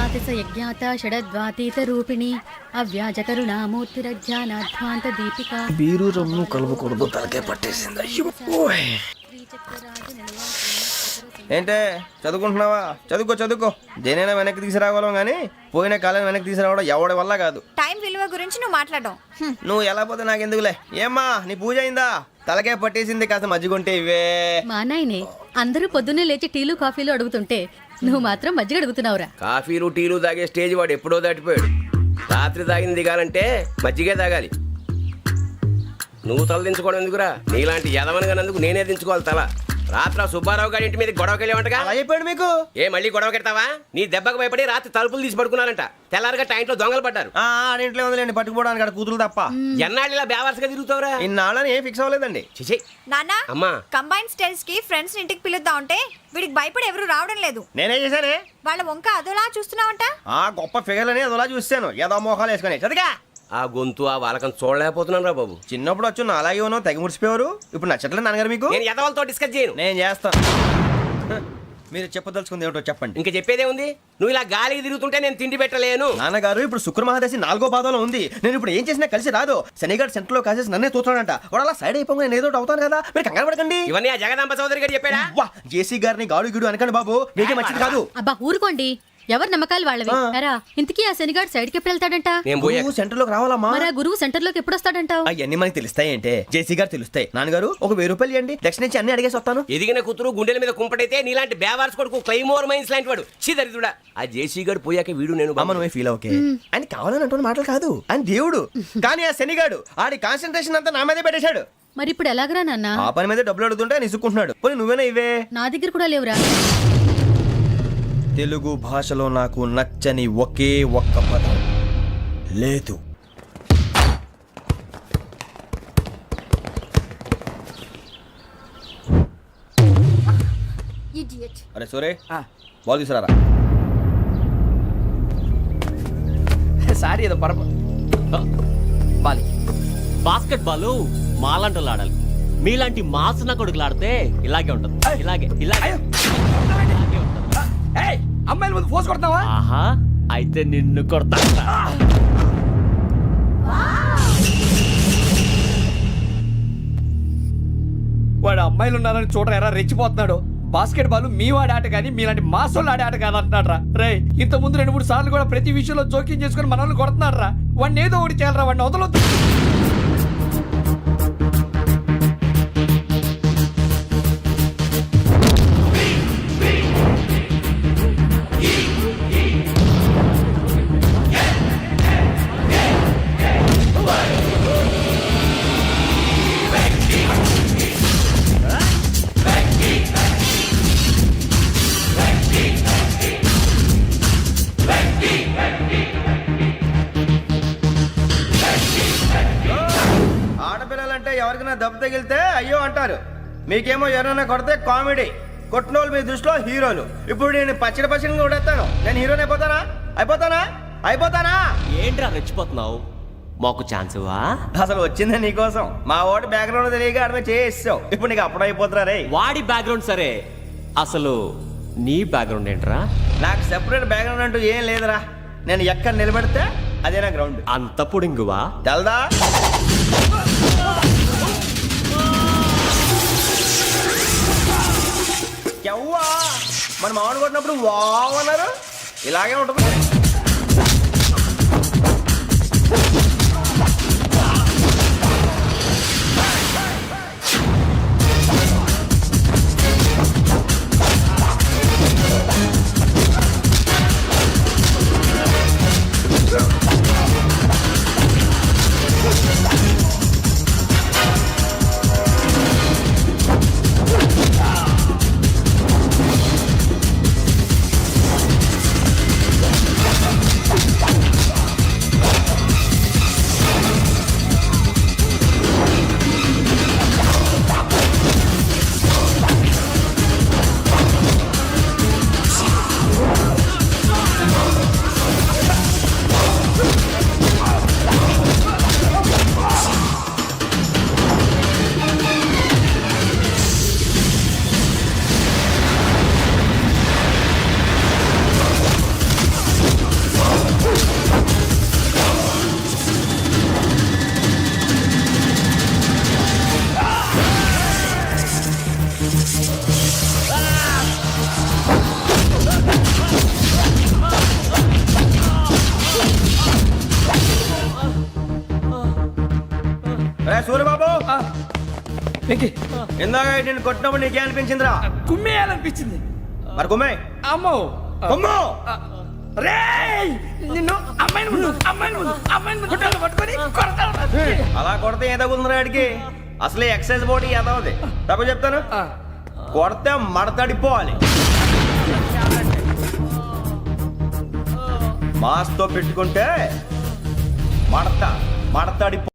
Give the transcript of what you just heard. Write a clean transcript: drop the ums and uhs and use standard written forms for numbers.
అజాతిస యజ్ఞాత షడద్వాతీత రూపిణి అవ్యాజ కరుణామూర్తిరజ్ఞానాధ్వాంత Deepika. Beer rum కలవకూడదు, తలకే పట్టేసింది. ఏంటే చదువుకుంటున్నావా? చదువుకో. దేనైనా వెనక్కి తీసుకురావాలం కానీ పోయిన కాలం వెనక్కి తీసుకురావడం ఎవడి వల్ల కాదు. టైం విలువ గురించి నువ్వు మాట్లాడడం. నువ్వు ఎలా పోతే నాకెందుకులే. ఏమ్మా నీ పూజ అయిందా? తలకే పట్టేసింది, కాస్త మజ్జిగుంటే ఇవే. మా నాయనే అందరూ పొద్దున్నే లేచి టీలు కాఫీలు అడుగుతుంటే నువ్వు మాత్రం మజ్జిగ అడుగుతున్నావురా. కాఫీలు టీలు తాగే స్టేజ్ వాడు ఎప్పుడో దాటిపోయాడు. రాత్రి తాగింది దిగాలంటే మజ్జిగే తాగాలి. నువ్వు తల దించుకోవడం ఎందుకురా? నీలాంటి యదవనగానందుకు నేనే దించుకోవాలి తల. రాత్రి సుబ్బారావు గారి ఇంటి మీద గొడవకి వెళ్ళేవంటగా. అలా చెప్పాడు మీకు? మళ్ళీ గొడవ కెడతావా? నీ దెబ్బకు భయపడి రాత్రి తలుపులు తీసి పడుకున్నారంట. తెల్లారగా టైంట్లో దొంగలు పడ్డారు. ఇంట్లో ఉందిలేండి, పట్టుకుపోవడానికి అక్కడ కూతురు తప్ప. ఎన్నాళ్ళు ఇలా బేవర్స్గా తిరుగుతావురా? ఇన్నాళ్ళని ఏం ఫిక్స్ అవ్వలేదండి. చిచి నాన్న, అమ్మా, కంబైన్ స్టైల్స్ కి ఫ్రెండ్స్ ఇంటికి పిలుద్దాం అంటే వీడికి భయపడి ఎవరు రావడం లేదు. నేనే చేశానే. వాళ్ళ వంక అదోలా చూస్తున్నావంట. గొప్ప ఫిగర్లని అదోలా చూస్తాను, ఏదో మోహాలు వేసుకొని. చదిగా ఆ గొంతు ఆ వాలకం చూడలేకపోతున్నాను రా బాబు. చిన్నప్పుడు వచ్చి నా అలాగే ఉన్నావు, తెగ ముడిచిపోయారు. ఇప్పుడు నచ్చట్లేదు నాన్నగారు మీకు? నేను యదవలతో డిస్కస్ చేయను. నేను చేస్తాను. మీరు చెప్పదలుచుకుంది ఏమిటో చెప్పండి. ఇంకా చెప్పేదే ఉంది. నువ్వు ఇలా గాలికి తిరుగుతుంటే నేను తిండి పెట్టలేను. నాన్నగారు ఇప్పుడు శుక్ర మహాదశి 4వ పాదంలో ఉంది. నేను ఇప్పుడు ఏం చేసినా కలిసి రాదు. శనిగారు సెంటర్ లో కాసేసి నన్నే చూస్తున్నాడంట. వాడు అలా సైడ్ అయిపోయి నేను ఏదో అవుతాను కదా, మీరు కంగారు పడకండి. ఇవన్నీ ఆ జగదాంబ చౌదరి గారు చెప్పాడా? జేసీ గారిని గాడు గిడు అనకండి బాబు, మీకే మంచిది కాదు. అబ్బా ఊరుకోండి, ఎవరి నమ్మకాలు వాళ్ళవి. ఇంతకీ ఆ శనిగాడు సైడ్ కి ఎప్పుడు వెళ్తాడంట? సెంటర్ లోకి రావాలమ్మా. మరి ఆ గురువు సెంటర్ లోకి ఎప్పుడు వస్తాడంటావు? అవన్నీ మనకి తెలుస్తాయి అంటే జేసీ గారు తెలుస్తాయి. నాన్నగారు ఒక 1000 రూపాయలు ఇవ్వండి, దక్షిణ నుంచి అన్ని అడిగేసి వస్తాను. ఎదిగిన కూతురు గుండెల మీద కుంపటైతే నీలాంటి బేవార్స్ కొడుకు క్లైమోర్ మైన్స్ లాంటి వాడు చీదరిదుడా. ఆ జేసీ గారు పోయాక వీడు నేను నువ్వే ఫీల్ ఓకే. ఆయన కావాలని అంటున్న మాటలు కాదు, ఆయన దేవుడు. కానీ ఆ శనిగాడు ఆడి కాన్సన్ట్రేషన్ అంతా నా మీదే పెట్టేశాడు. మరి ఇప్పుడు ఎలాగరా నాన్న? ఆ పని మీద డబ్బులు అడుగుతుంటే నిసుక్కుంటున్నాడు. పోనీ నువ్వేనా ఇవే? నా దగ్గర కూడా లేవురా. తెలుగు భాషలో నాకు నచ్చని ఒకే ఒక్క పదం లేదు. అరే సోరే, బాల్ తీసుకురారా. సారీ ఏదో బాస్కెట్ బాల్ మాలాంటి ఆడాలి. మీలాంటి మాసన కొడుకులు ఆడితే ఇలాగే ఉంటుంది. ఇలాగే అమ్మాయిల ముందు ఫోర్స్ కొడతావా? ఆహా, అయితే నిన్ను కొడతా. వాడు అమ్మాయిలు ఉన్నారని చూడరా ఎలా రెచ్చిపోతున్నాడు. బాస్కెట్ బాల్ మీ వాడి ఆట కానీ మీలాంటి మాసోళ్ళు ఆడే ఆట కాదు అంటున్నాడు రా. రే, ఇంత ముందు 2-3 సార్లు కూడా ప్రతి విషయంలో జోక్యం చేసుకుని మనల్ని కొడుతున్నాడు రా. వాడిని ఏదో ఒకటి చేయాలరా, వాడిని వదలొద్దు. ఆడపిల్లలంటే ఎవరికైనా దెబ్బ తగిలితే అయ్యో అంటారు, మీకేమో ఎవరైనా కొడితే కామెడీ. కొట్టిన వాళ్ళు మీ దృష్టిలో హీరోలు. ఇప్పుడు నేను పచ్చడి కొడేస్తాను, నేను హీరోని అయిపోతానా? ఏంట్రా రెచ్చిపోతున్నావు? మాకు ఛాన్స్ ఇవ్వా? అసలు వచ్చిందే నీకోసం. మా వాడి బ్యాక్గ్రౌండ్ తెలియక ఆడమే చేసావు. ఇప్పుడు నీకు అప్పుడు అయిపోతున్నా రే. వాడి బ్యాక్గ్రౌండ్ సరే, అసలు నీ బ్యాక్గ్రౌండ్ ఏంట్రా? నాకు సెపరేట్ బ్యాక్గ్రౌండ్ అంటూ ఏం లేదురా. నేను ఎక్కడ నిలబెడితే అదే నా గ్రౌండ్. అంత పుడింగువా? తెల్దా? మన మామిడి కొట్టినప్పుడు వావ్ అన్నారు, ఇలాగే ఉంటుంది. వెంకీ ఇందాక నేను కొట్టినప్పుడు నీకే అనిపించిందిరా? కుమ్మేయాలనిపించింది. మరి కుమ్మే అమ్మో కుమ్ము. రేయ్ నిన్ను అమ్మాయిని ముందు గుడ్డలు పట్టుకొని కొడతాను. అలా కొడితే ఏ తగులుతుందిరా ఆడికి? అసలే ఎక్సైజ్ బాడీ ఏదవుది. తప్ప చెప్తాను, కొడితే మడతడిపోవాలి. మాస్తో పెట్టుకుంటే మడతడిపో.